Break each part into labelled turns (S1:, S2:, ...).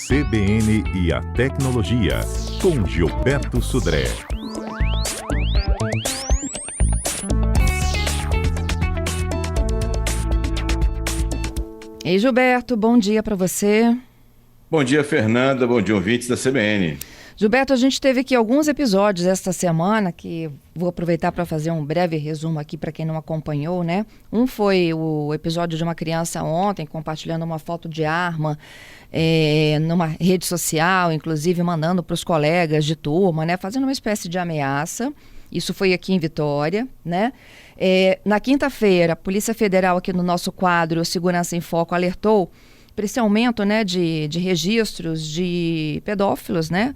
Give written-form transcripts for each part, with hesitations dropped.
S1: CBN e a Tecnologia, com Gilberto Sudré.
S2: Ei, Gilberto, bom dia para você.
S3: Bom dia, Fernanda. Bom dia, ouvintes da CBN.
S2: Gilberto, a gente teve aqui alguns episódios esta semana que vou aproveitar para fazer um breve resumo aqui para quem não acompanhou, né? Um foi o episódio de uma criança ontem compartilhando uma foto de arma numa rede social, inclusive mandando para os colegas de turma, né? Fazendo uma espécie de ameaça. Isso foi aqui em Vitória, né? Na quinta-feira, a Polícia Federal aqui no nosso quadro Segurança em Foco alertou para esse aumento, né, de registros de pedófilos, né,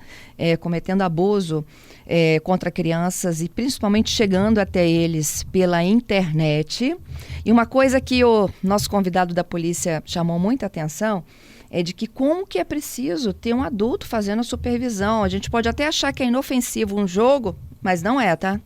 S2: cometendo abuso contra crianças e principalmente chegando até eles pela internet. E uma coisa que o nosso convidado da polícia chamou muita atenção é de que como que é preciso ter um adulto fazendo a supervisão. A gente pode até achar que é inofensivo um jogo, mas não é, tá?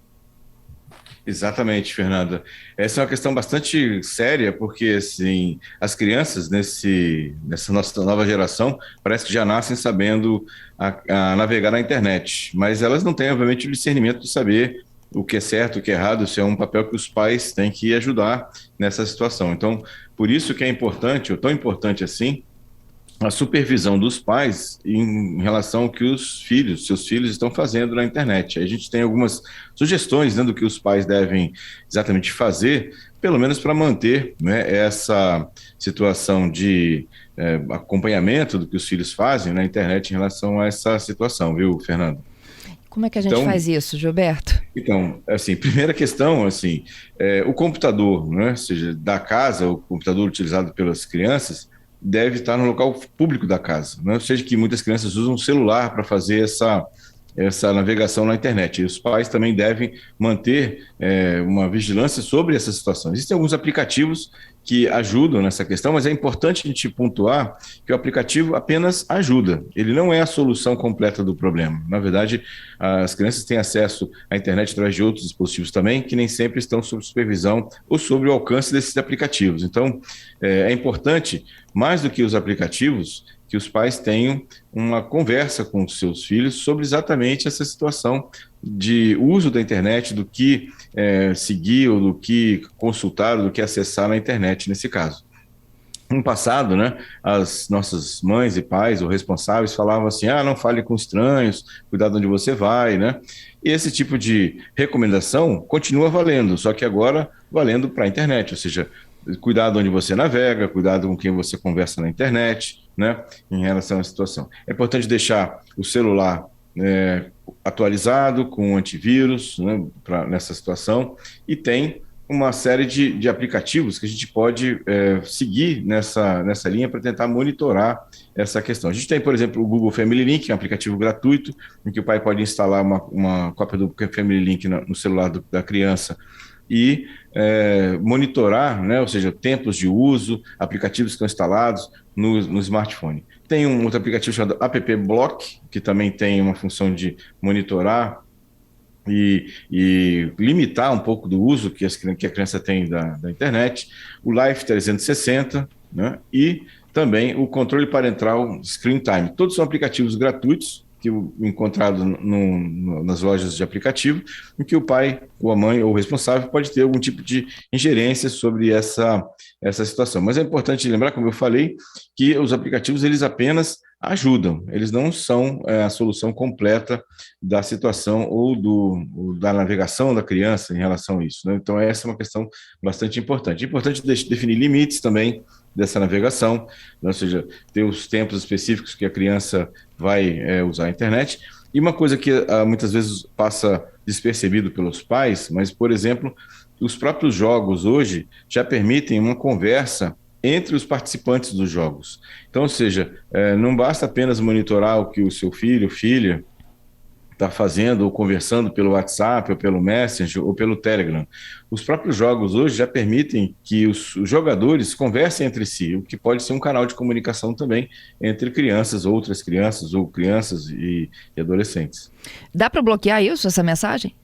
S3: Exatamente, Fernanda. Essa é uma questão bastante séria, porque assim, as crianças nessa nossa nova geração parece que já nascem sabendo a navegar na internet, mas elas não têm, obviamente, o discernimento de saber o que é certo, o que é errado. Isso é um papel que os pais têm que ajudar nessa situação. Então, por isso que é importante, ou tão importante assim, a supervisão dos pais em relação ao que seus filhos estão fazendo na internet. A gente tem algumas sugestões, né, do que os pais devem exatamente fazer, pelo menos para manter, né, essa situação de acompanhamento do que os filhos fazem na internet em relação a essa situação, viu, Fernando?
S2: Como é que a gente faz isso, Gilberto?
S3: Então, assim, primeira questão, assim, o computador, né, ou seja, da casa, o computador utilizado pelas crianças, deve estar no local público da casa, né? Ou seja, que muitas crianças usam o celular para fazer essa navegação na internet. E os pais também devem manter uma vigilância sobre essa situação. Existem alguns aplicativos que ajudam nessa questão, mas é importante a gente pontuar que o aplicativo apenas ajuda. Ele não é a solução completa do problema. Na verdade, as crianças têm acesso à internet através de outros dispositivos também, que nem sempre estão sob supervisão ou sob o alcance desses aplicativos. Então, é importante, mais do que os aplicativos, que os pais tenham uma conversa com os seus filhos sobre exatamente essa situação de uso da internet, do que seguir, ou do que consultar, ou do que acessar na internet, nesse caso. No passado, né, as nossas mães e pais, ou responsáveis, falavam assim, não fale com estranhos, cuidado onde você vai, né? E esse tipo de recomendação continua valendo, só que agora valendo para a internet, ou seja, cuidado onde você navega, cuidado com quem você conversa na internet, né, em relação à situação. É importante deixar o celular atualizado com antivírus, né, nessa situação, e tem uma série de aplicativos que a gente pode seguir nessa linha para tentar monitorar essa questão. A gente tem, por exemplo, o Google Family Link, que é um aplicativo gratuito, em que o pai pode instalar uma cópia do Family Link no celular da criança e monitorar, né, ou seja, tempos de uso, aplicativos que estão instalados no smartphone. Tem um outro aplicativo chamado App Block, que também tem uma função de monitorar e limitar um pouco do uso que a criança tem da internet. O Life 360, né, e também o controle parental Screen Time. Todos são aplicativos gratuitos, que encontrado nas lojas de aplicativo, em que o pai, ou a mãe, ou o responsável pode ter algum tipo de ingerência sobre essa situação. Mas é importante lembrar, como eu falei, que os aplicativos eles apenas ajudam, eles não são a solução completa da situação ou da navegação da criança em relação a isso, né? Então essa é uma questão bastante importante. É importante definir limites também dessa navegação, né? Ou seja, ter os tempos específicos que a criança vai usar a internet. E uma coisa que muitas vezes passa despercebido pelos pais, mas, por exemplo, os próprios jogos hoje já permitem uma conversa entre os participantes dos jogos. Então, ou seja, não basta apenas monitorar o que o seu filho ou filha está fazendo ou conversando pelo WhatsApp, ou pelo Messenger, ou pelo Telegram. Os próprios jogos hoje já permitem que os jogadores conversem entre si, o que pode ser um canal de comunicação também entre crianças, outras crianças, ou crianças e adolescentes.
S2: Dá para bloquear isso, essa mensagem?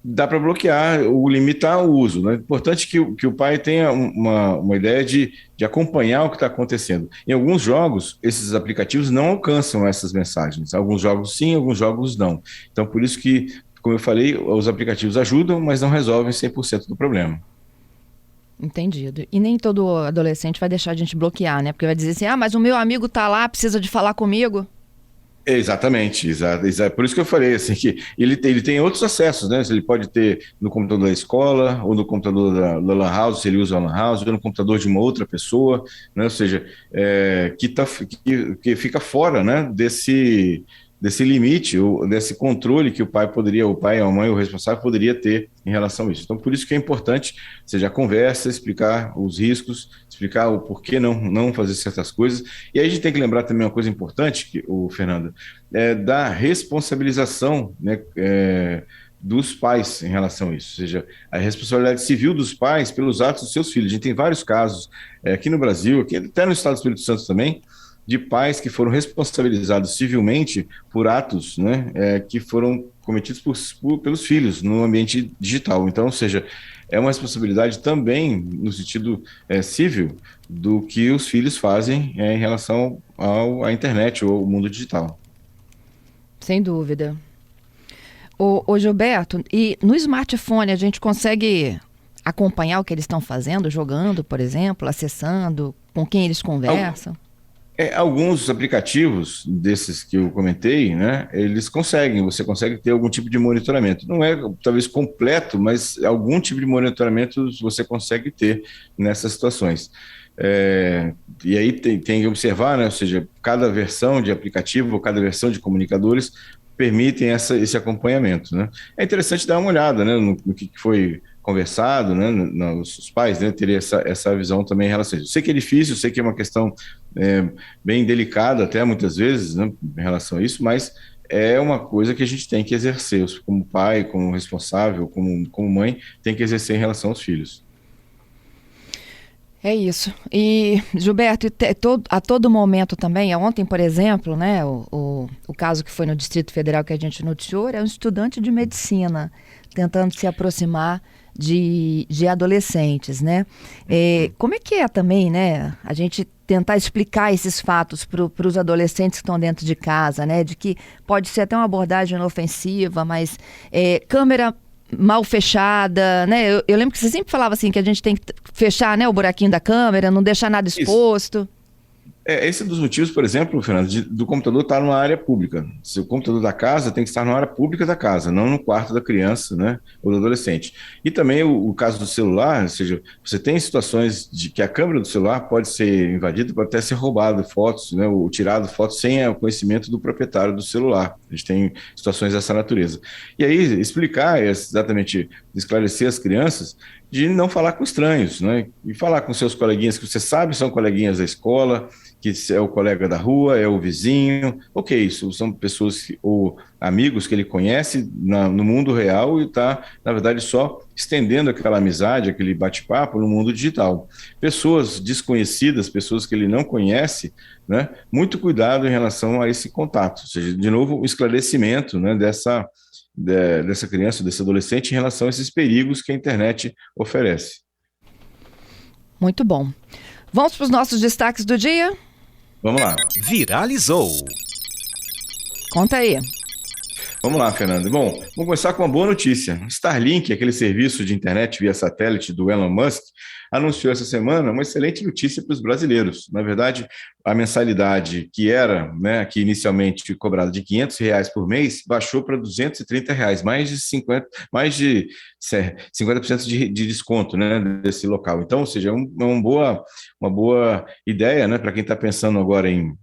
S3: dá para bloquear ou limitar o uso, né? É importante que o pai tenha uma ideia de acompanhar o que está acontecendo. Em alguns jogos, esses aplicativos não alcançam essas mensagens. Alguns jogos sim, alguns jogos não. Então, por isso que, como eu falei, os aplicativos ajudam, mas não resolvem 100% do problema.
S2: Entendido. E nem todo adolescente vai deixar a gente bloquear, né? Porque vai dizer assim, mas o meu amigo tá lá, precisa de falar comigo.
S3: Exatamente, exato. Por isso que eu falei assim que ele tem outros acessos, né? Ele pode ter no computador da escola, ou no computador da Lan House, se ele usa a Lan House, ou no computador de uma outra pessoa, né? Ou seja, que fica fora, né? Desse limite, ou desse controle que o pai, a mãe, o responsável poderia ter em relação a isso. Então, por isso que é importante, seja a conversa, explicar os riscos, explicar o porquê não fazer certas coisas. E aí a gente tem que lembrar também uma coisa importante, Fernando, da responsabilização, né, dos pais em relação a isso, ou seja, a responsabilidade civil dos pais pelos atos dos seus filhos. A gente tem vários casos aqui no Brasil, aqui, até no estado do Espírito Santo também, de pais que foram responsabilizados civilmente por atos, né, que foram cometidos pelos filhos no ambiente digital. Então, ou seja, é uma responsabilidade também no sentido civil do que os filhos fazem em relação à internet ou ao mundo digital.
S2: Sem dúvida. Ô Gilberto, e no smartphone a gente consegue acompanhar o que eles estão fazendo, jogando, por exemplo, acessando, com quem eles conversam?
S3: Alguns aplicativos desses que eu comentei, né, você consegue ter algum tipo de monitoramento. Não é talvez completo, mas algum tipo de monitoramento você consegue ter nessas situações. E aí tem que observar, né, ou seja, cada versão de aplicativo, cada versão de comunicadores permitem esse acompanhamento, né? É interessante dar uma olhada, né, no que foi conversado, né, os pais, né, terem essa visão também em relação a isso. Eu sei que é difícil, eu sei que é uma questão bem delicada até muitas vezes, né, em relação a isso, mas é uma coisa que a gente tem que exercer, como pai, como responsável, como mãe, tem que exercer em relação aos filhos.
S2: É isso. E, Gilberto, a todo momento também, ontem, por exemplo, né, o caso que foi no Distrito Federal que a gente noticiou, era um estudante de medicina tentando se aproximar de adolescentes, né? Como é que é também, né, a gente tentar explicar esses fatos para os adolescentes que estão dentro de casa, né, de que pode ser até uma abordagem inofensiva, mas câmera mal fechada, né? Eu lembro que você sempre falava assim que a gente tem que fechar, né, o buraquinho da câmera, não deixar nada exposto.
S3: Esse é um dos motivos, por exemplo, Fernando, do computador estar numa área pública. Se o computador da casa tem que estar na área pública da casa, não no quarto da criança, né, ou do adolescente. E também o caso do celular, ou seja, você tem situações de que a câmera do celular pode ser invadida, pode até ser roubada fotos, né, ou tirado fotos sem o conhecimento do proprietário do celular. A gente tem situações dessa natureza. E aí, explicar, exatamente, esclarecer as crianças de não falar com estranhos, né, e falar com seus coleguinhas que você sabe são coleguinhas da escola, que é o colega da rua, é o vizinho, isso são pessoas ou amigos que ele conhece no mundo real e está, na verdade, só estendendo aquela amizade, aquele bate-papo no mundo digital. Pessoas desconhecidas, pessoas que ele não conhece, né, muito cuidado em relação a esse contato, ou seja, de novo, o esclarecimento, né, dessa criança, desse adolescente em relação a esses perigos que a internet oferece.
S2: Muito bom. Vamos para os nossos destaques do dia?
S3: Vamos lá.
S1: Viralizou.
S2: Conta aí.
S3: Vamos lá, Fernando. Bom, vamos começar com uma boa notícia. Starlink, aquele serviço de internet via satélite do Elon Musk, anunciou essa semana uma excelente notícia para os brasileiros. Na verdade, a mensalidade que era, né, que inicialmente cobrada de R$ 500 por mês, baixou para R$ 230, mais de 50% de desconto, né, desse local. Então, ou seja, uma boa ideia, né, para quem está pensando agora em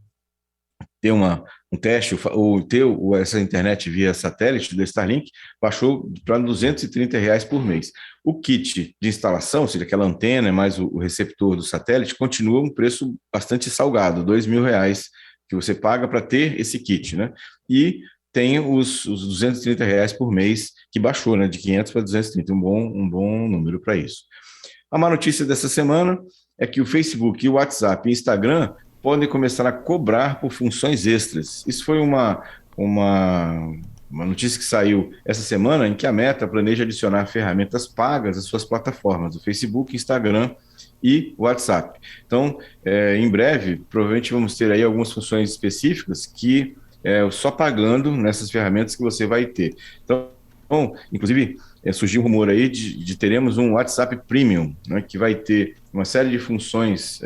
S3: ter um teste ou ter essa internet via satélite do Starlink, baixou para R$ 230 por mês. O kit de instalação, ou seja, aquela antena mais o receptor do satélite, continua um preço bastante salgado, R$ 2.000 que você paga para ter esse kit, né? E tem os R$ 230 por mês, que baixou, né, de 500 para 230, um bom número para isso. A má notícia dessa semana é que o Facebook, o WhatsApp e o Instagram podem começar a cobrar por funções extras. Isso foi uma uma notícia que saiu essa semana em que a Meta planeja adicionar ferramentas pagas às suas plataformas, o Facebook, Instagram e WhatsApp. Então, em breve, provavelmente vamos ter aí algumas funções específicas que só pagando nessas ferramentas que você vai ter. Então, inclusive, surgiu um rumor aí de teremos um WhatsApp Premium, né, que vai ter uma série de funções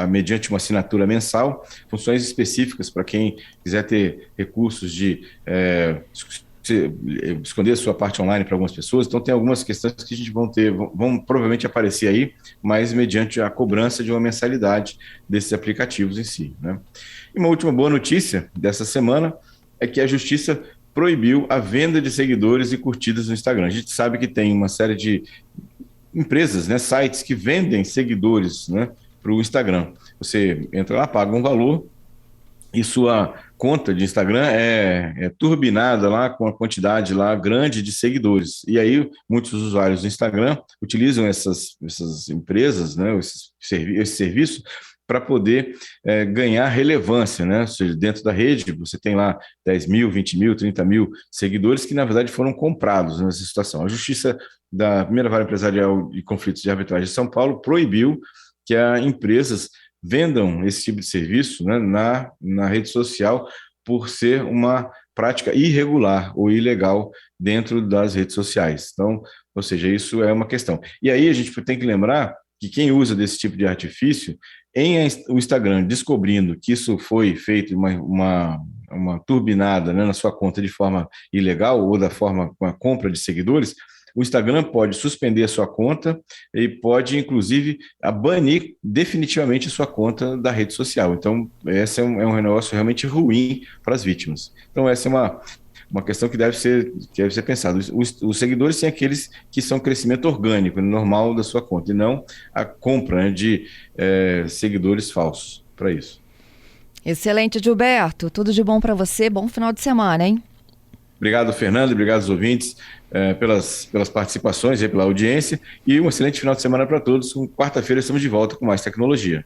S3: mediante uma assinatura mensal, funções específicas para quem quiser ter recursos de esconder a sua parte online para algumas pessoas. Então, tem algumas questões que a gente vão provavelmente aparecer aí, mas mediante a cobrança de uma mensalidade desses aplicativos em si, né? E uma última boa notícia dessa semana é que a Justiça proibiu a venda de seguidores e curtidas no Instagram. A gente sabe que tem uma série de empresas, né, sites que vendem seguidores, né, para o Instagram. Você entra lá, paga um valor e sua conta de Instagram é turbinada lá com a quantidade lá grande de seguidores. E aí muitos usuários do Instagram utilizam essas empresas, né, esse serviço para poder ganhar relevância, né? Ou seja, dentro da rede você tem lá 10 mil, 20 mil, 30 mil seguidores que na verdade foram comprados nessa situação. A Justiça da Primeira Vara Empresarial e Conflitos de Arbitragem de São Paulo proibiu que as empresas vendam esse tipo de serviço, né, na rede social por ser uma prática irregular ou ilegal dentro das redes sociais. Então, ou seja, isso é uma questão. E aí a gente tem que lembrar que quem usa desse tipo de artifício, o Instagram descobrindo que isso foi feito uma turbinada, né, na sua conta de forma ilegal ou da forma com a compra de seguidores, o Instagram pode suspender a sua conta e pode, inclusive, banir definitivamente a sua conta da rede social. Então, esse é um negócio realmente ruim para as vítimas. Então, essa é uma questão que deve ser pensada. Os seguidores são aqueles que são crescimento orgânico, normal da sua conta, e não a compra, né, de seguidores falsos para isso.
S2: Excelente, Gilberto. Tudo de bom para você. Bom final de semana, hein?
S3: Obrigado, Fernando. Obrigado aos ouvintes pelas participações e pela audiência. E um excelente final de semana para todos. Quarta-feira estamos de volta com mais tecnologia.